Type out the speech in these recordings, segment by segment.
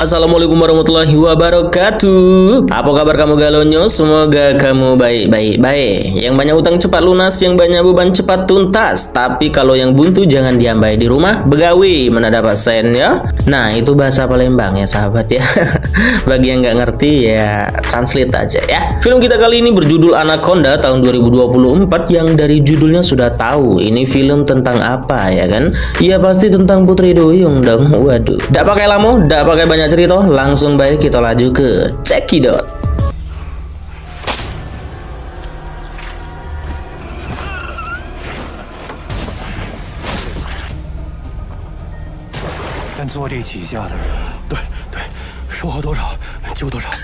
Assalamualaikum warahmatullahi wabarakatuh. Apa kabar kamu galonyo? Semoga kamu baik-baik. Yang banyak utang cepat lunas, yang banyak beban cepat tuntas. Tapi kalau yang buntu jangan diam baik di rumah, begawi mana dapat sen ya. Nah itu bahasa Palembang ya sahabat ya. Bagi yang nggak ngerti ya translate aja ya. Film kita kali ini berjudul Anaconda tahun 2024 yang dari judulnya sudah tahu ini film tentang apa ya kan? Iya pasti tentang Putri Duyung dong. Waduh. Nggak pakai lamo, nggak pakai banyak cerita, langsung baik kita laju ke cekidot.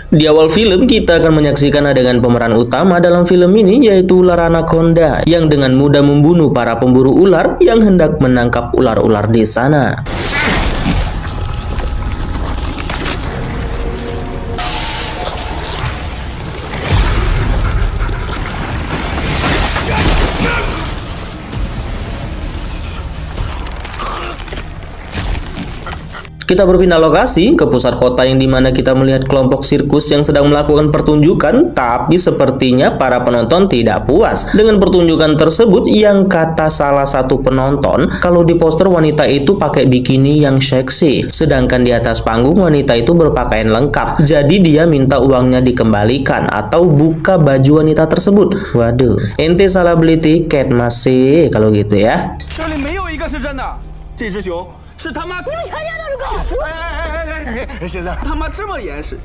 Di awal film kita akan menyaksikan adegan pemeran utama dalam film ini yaitu ular Anaconda yang dengan mudah membunuh para pemburu ular yang hendak menangkap ular-ular di sana. Kita berpindah lokasi ke pusat kota yang dimana kita melihat kelompok sirkus yang sedang melakukan pertunjukan, tapi sepertinya para penonton tidak puas dengan pertunjukan tersebut yang kata salah satu penonton kalau di poster wanita itu pakai bikini yang seksi, sedangkan di atas panggung wanita itu berpakaian lengkap. Jadi dia minta uangnya dikembalikan atau buka baju wanita tersebut. Waduh, ente salah beli tiket masih kalau gitu ya. 是他妈！你们全家都是狗！先生，他妈这么严实，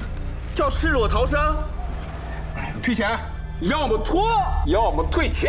叫赤裸逃生？退钱，要么脱，要么退钱。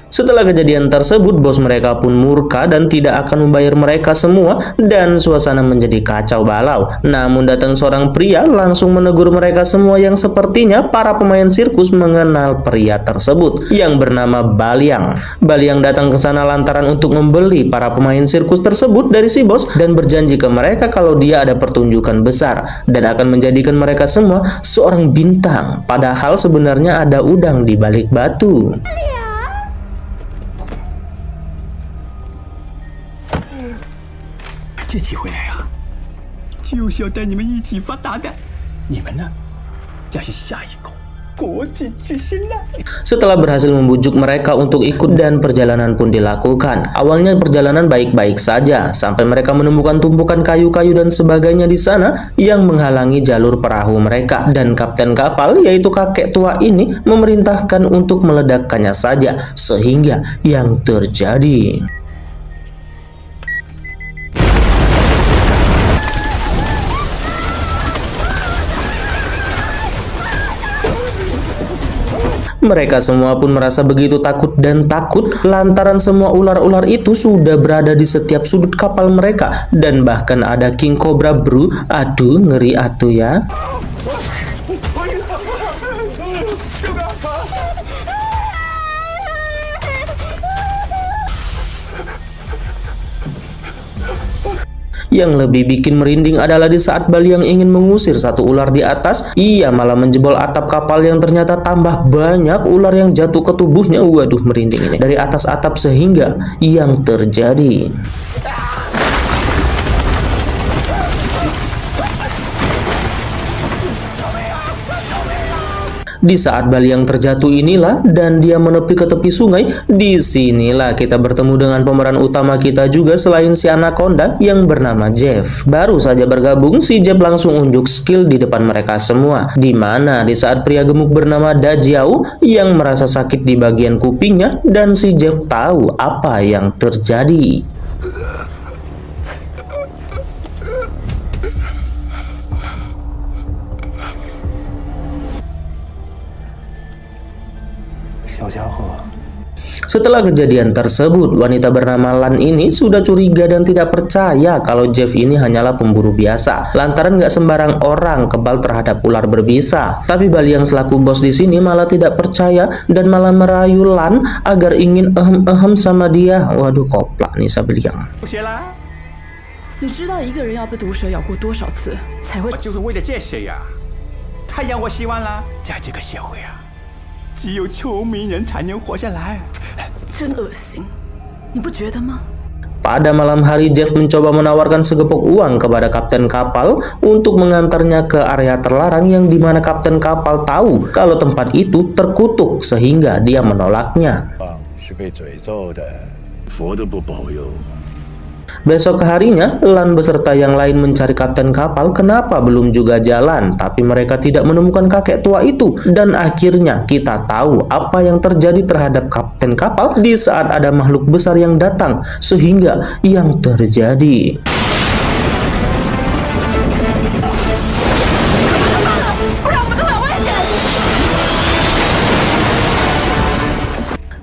Setelah kejadian tersebut, bos mereka pun murka dan tidak akan membayar mereka semua dan suasana menjadi kacau balau. Namun datang seorang pria langsung menegur mereka semua yang sepertinya para pemain sirkus mengenal pria tersebut yang bernama Baliang. Baliang datang ke sana lantaran untuk membeli para pemain sirkus tersebut dari si bos dan berjanji ke mereka kalau dia ada pertunjukan besar dan akan menjadikan mereka semua seorang bintang. Padahal sebenarnya ada udang di balik batu. 这机会来呀，就是要带你们一起发达的。你们呢，要是下一个国际巨星了。 Setelah berhasil membujuk mereka untuk ikut dan perjalanan pun dilakukan. Awalnya perjalanan baik-baik saja sampai mereka menemukan tumpukan kayu-kayu dan sebagainya di sana yang menghalangi jalur perahu mereka. Dan kapten kapal yaitu kakek tua ini memerintahkan untuk meledakkannya saja sehingga yang terjadi. Mereka semua pun merasa begitu takut dan takut lantaran semua ular-ular itu sudah berada di setiap sudut kapal mereka dan bahkan ada King Cobra bro. Aduh ngeri atuh ya. Yang lebih bikin merinding adalah di saat Baliang ingin mengusir satu ular di atas, ia malah menjebol atap kapal yang ternyata tambah banyak ular yang jatuh ke tubuhnya. Waduh merinding ini dari atas atap sehingga yang terjadi. Di saat Baliang terjatuh inilah dan dia menepi ke tepi sungai, disinilah kita bertemu dengan pemeran utama kita juga selain si Anaconda yang bernama Jeff. Baru saja bergabung, si Jeff langsung unjuk skill di depan mereka semua. Dimana di saat pria gemuk bernama Dajiao yang merasa sakit di bagian kupingnya dan si Jeff tahu apa yang terjadi. Setelah kejadian tersebut, wanita bernama Lan ini sudah curiga dan tidak percaya kalau Jeff ini hanyalah pemburu biasa, lantaran nggak sembarang orang kebal terhadap ular berbisa. Tapi Baliang selaku bos di sini malah tidak percaya dan malah merayu Lan agar ingin sama dia. Waduh koplak nih si Baliang. 你知道一个人要被毒蛇咬过多少次才会？就是为了这些呀，太阳我希望了，在这个社会啊。 只有聪明人才能活下来，真恶心，你不觉得吗？ Pada malam hari, Jeff mencoba menawarkan segepok uang kepada kapten kapal untuk mengantarnya ke area terlarang yang dimana kapten kapal tahu kalau tempat itu terkutuk sehingga dia menolaknya. Besok harinya, Lan beserta yang lain mencari kapten kapal kenapa belum juga jalan, tapi mereka tidak menemukan kakek tua itu. Dan akhirnya kita tahu apa yang terjadi terhadap kapten kapal di saat ada makhluk besar yang datang, sehingga yang terjadi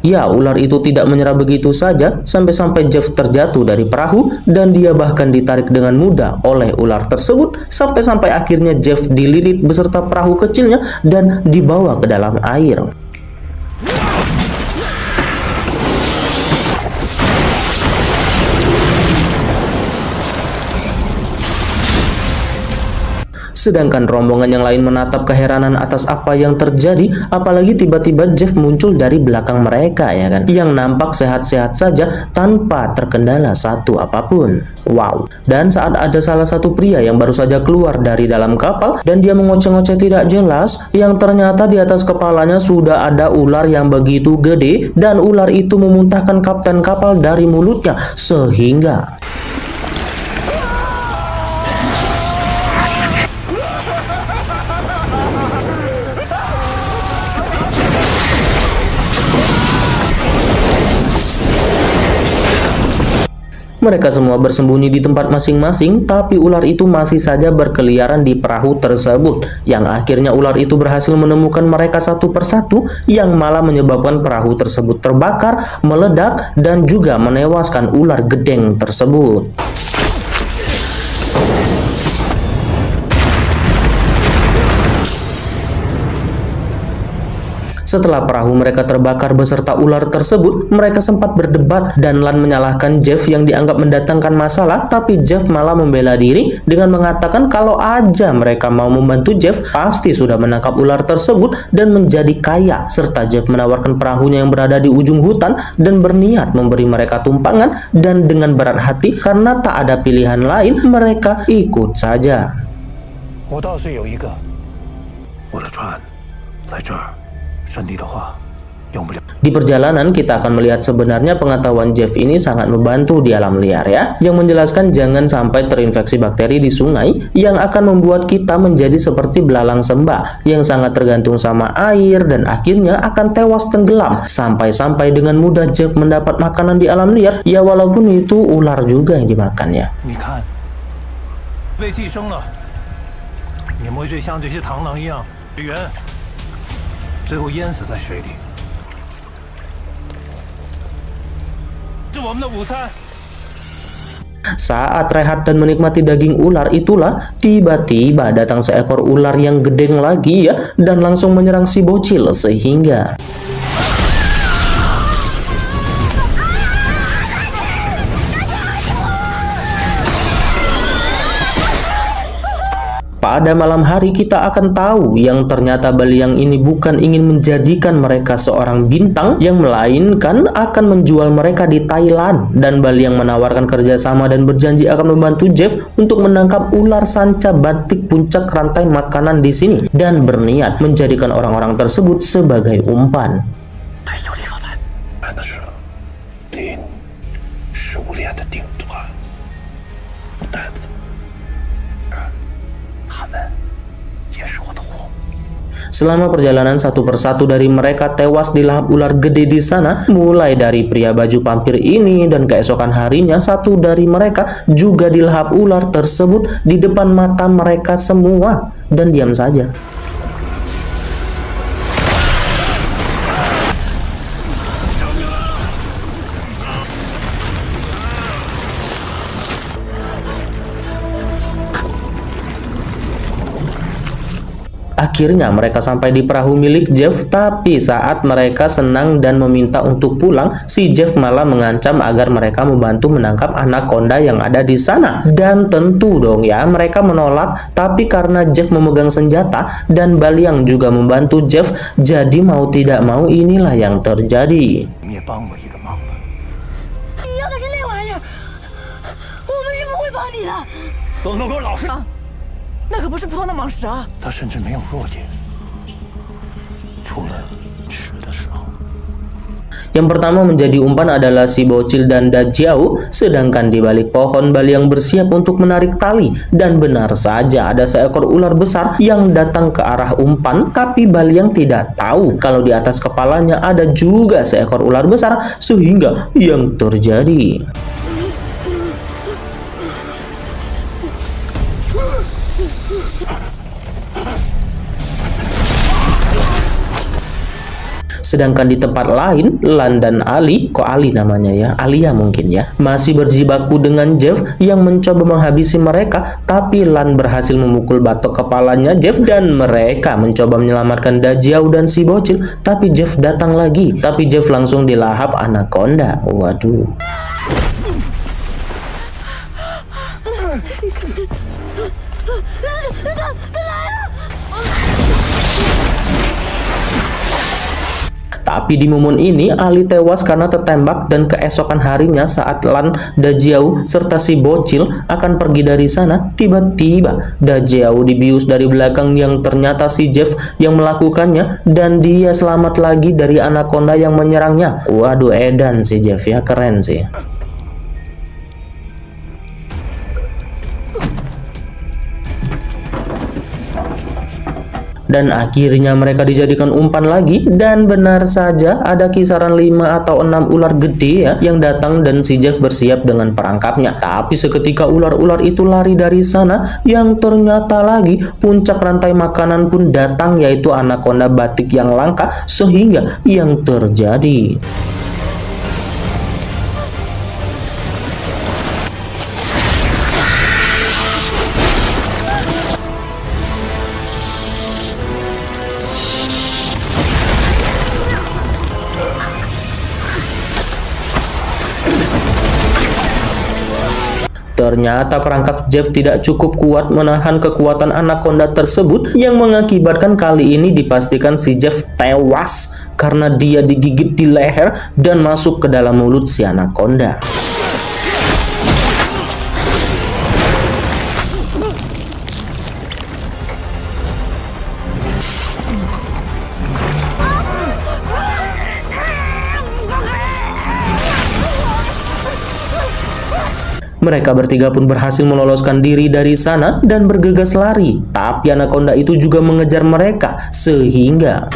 ya, ular itu tidak menyerah begitu saja sampai-sampai Jeff terjatuh dari perahu dan dia bahkan ditarik dengan mudah oleh ular tersebut sampai-sampai akhirnya Jeff dililit beserta perahu kecilnya dan dibawa ke dalam air. Sedangkan rombongan yang lain menatap keheranan atas apa yang terjadi, apalagi tiba-tiba Jeff muncul dari belakang mereka, ya kan, yang nampak sehat-sehat saja tanpa terkendala satu apapun. Wow. Dan saat ada salah satu pria yang baru saja keluar dari dalam kapal dan dia mengoceh-ngoceh tidak jelas, yang ternyata di atas kepalanya sudah ada ular yang begitu gede dan ular itu memuntahkan kapten kapal dari mulutnya sehingga mereka semua bersembunyi di tempat masing-masing, tapi ular itu masih saja berkeliaran di perahu tersebut, yang akhirnya ular itu berhasil menemukan mereka satu persatu, yang malah menyebabkan perahu tersebut terbakar, meledak, dan juga menewaskan ular gedeng tersebut. Setelah perahu mereka terbakar beserta ular tersebut, mereka sempat berdebat dan Lan menyalahkan Jeff yang dianggap mendatangkan masalah, tapi Jeff malah membela diri dengan mengatakan kalau aja mereka mau membantu Jeff, pasti sudah menangkap ular tersebut dan menjadi kaya, serta Jeff menawarkan perahunya yang berada di ujung hutan dan berniat memberi mereka tumpangan, dan dengan berat hati karena tak ada pilihan lain, mereka ikut saja. Di perjalanan kita akan melihat sebenarnya pengetahuan Jeff ini sangat membantu di alam liar, ya, yang menjelaskan jangan sampai terinfeksi bakteri di sungai yang akan membuat kita menjadi seperti belalang sembah yang sangat tergantung sama air dan akhirnya akan tewas tenggelam. Sampai-sampai dengan mudah Jeff mendapat makanan di alam liar, ya walaupun itu ular juga yang dimakannya. 最后淹死在水里。这是我们的午餐。 Saat rehat dan menikmati daging ular itulah tiba-tiba datang seekor ular yang gedeng lagi, ya, dan langsung menyerang si bocil sehingga pada malam hari kita akan tahu yang ternyata Baliang ini bukan ingin menjadikan mereka seorang bintang, yang melainkan akan menjual mereka di Thailand. Dan Baliang menawarkan kerjasama dan berjanji akan membantu Jeff untuk menangkap ular sanca batik puncak rantai makanan di sini dan berniat menjadikan orang-orang tersebut sebagai umpan. Selama perjalanan satu persatu dari mereka tewas dilahap ular gede di sana, mulai dari pria baju vampir ini, dan keesokan harinya satu dari mereka juga dilahap ular tersebut di depan mata mereka semua dan diam saja. Akhirnya mereka sampai di perahu milik Jeff, tapi saat mereka senang dan meminta untuk pulang, si Jeff malah mengancam agar mereka membantu menangkap anaconda yang ada di sana. Dan tentu dong ya, mereka menolak, tapi karena Jeff memegang senjata dan Baliang juga membantu Jeff, jadi mau tidak mau inilah yang terjadi. 的。都他妈给我老实！那可不是普通的蟒蛇啊！他甚至没有弱点，除了吃的时候。 Yang pertama menjadi umpan adalah si bocil dan Dajiao, sedangkan di balik pohon Baliang bersiap untuk menarik tali. Dan benar saja ada seekor ular besar yang datang ke arah umpan, tapi Baliang tidak tahu kalau di atas kepalanya ada juga seekor ular besar, sehingga yang terjadi sedangkan di tempat lain, Lan dan Ali, kok Ali namanya ya, Alia mungkin ya, masih berjibaku dengan Jeff yang mencoba menghabisi mereka, tapi Lan berhasil memukul batok kepalanya Jeff dan mereka mencoba menyelamatkan Dajiao dan si bocil, tapi Jeff datang lagi, tapi Jeff langsung dilahap anaconda. Waduh. Tapi di momen ini Ali tewas karena tertembak dan keesokan harinya saat Lan, Dajiao serta si bocil akan pergi dari sana, tiba-tiba Dajiao dibius dari belakang yang ternyata si Jeff yang melakukannya dan dia selamat lagi dari anaconda yang menyerangnya. Waduh, edan si Jeff ya, keren sih. Dan akhirnya mereka dijadikan umpan lagi, dan benar saja ada kisaran 5 atau 6 ular gede ya yang datang dan si Jeff bersiap dengan perangkapnya. Tapi seketika ular-ular itu lari dari sana, yang ternyata lagi puncak rantai makanan pun datang, yaitu anaconda batik yang langka, sehingga yang terjadi ternyata perangkap Jeff tidak cukup kuat menahan kekuatan anaconda tersebut, yang mengakibatkan kali ini dipastikan si Jeff tewas karena dia digigit di leher dan masuk ke dalam mulut si anaconda. Mereka bertiga pun berhasil meloloskan diri dari sana dan bergegas lari. Tapi anaconda itu juga mengejar mereka, sehingga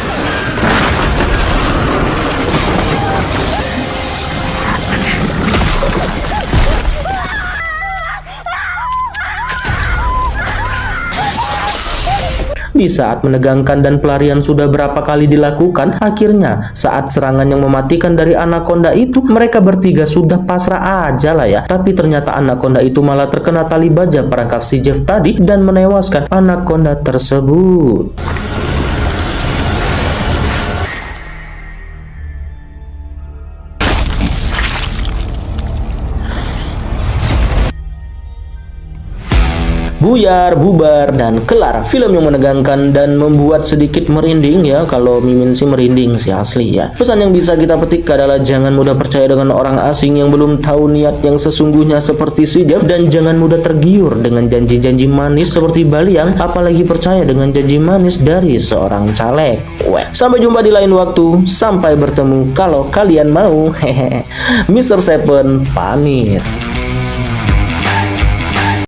di saat menegangkan dan pelarian sudah berapa kali dilakukan, akhirnya saat serangan yang mematikan dari anaconda itu, mereka bertiga sudah pasrah aja lah ya. Tapi ternyata anaconda itu malah terkena tali baja perangkap si Jeff tadi dan menewaskan anaconda tersebut. Buyar, bubar, dan kelar. Film yang menegangkan dan membuat sedikit merinding ya. Kalau Mimin sih merinding sih asli ya. Pesan yang bisa kita petik adalah jangan mudah percaya dengan orang asing yang belum tahu niat yang sesungguhnya seperti si Jeff, dan jangan mudah tergiur dengan janji-janji manis seperti Baliang, apalagi percaya dengan janji manis dari seorang caleg. Sampai jumpa di lain waktu. Sampai bertemu kalau kalian mau. Hehehe. Mr. Seven pamit.